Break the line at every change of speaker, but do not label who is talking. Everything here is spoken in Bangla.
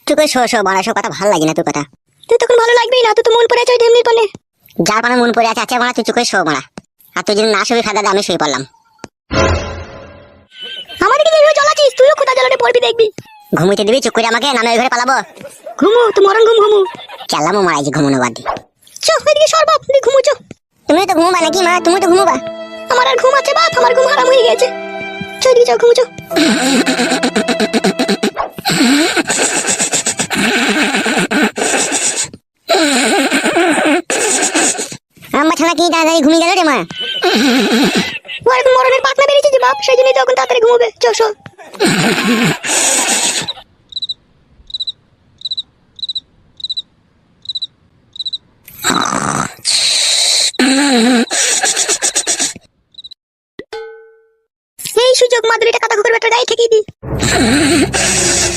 তুই কই শো শো বাড়া, সব কথা ভালো লাগে না তোর কথা।
তুই তখন ভালো লাগবেই না, তুই তো মন পড়ে আছে ওই ঢেমনির পানে।
যার পানে মন পড়ে আছে বাড়া, তুই চুপ করে শো বাড়া। আর তুই যদি না শুবি ফায়দা, আমি শুয়ে পড়লাম।
আমাদেরকে যেভাবে জ্বালাচ্ছিস তুইও কোথা জ্বালাতে পড়বি দেখবি।
ঘুমিতে দিবি চুপ করে আমাকে, নামে ওই ঘরে পালাবো।
ঘুমো তো মরণ ঘুমো।
চালামো মারাইছি ঘুমোনো বাদ দি।
চ ওইদিকে সর বাপ, তুই ঘুমো চ।
তুমি তো ঘুমবা নাকি মা? তুমি তো ঘুমোবা।
আমার আর ঘুম আছে বাপ, আমার ঘুম হারাম হয়ে গেছে। চ ওইদিকে চ, ঘুমো চ।
আম্মা ছানা কি তাড়াতাড়ি ঘুমিয়ে গেল রে মা?
ওর এখন মরণের পাকনা বেরিয়েছে যে বাপ, সেই জন্যই তো এখন তাড়াতাড়ি ঘুমোবে। চ চ। এই সুযোগ মাদুরিটা কাটা কুকুর বেটার গায়ে ঠেকিয়ে দি।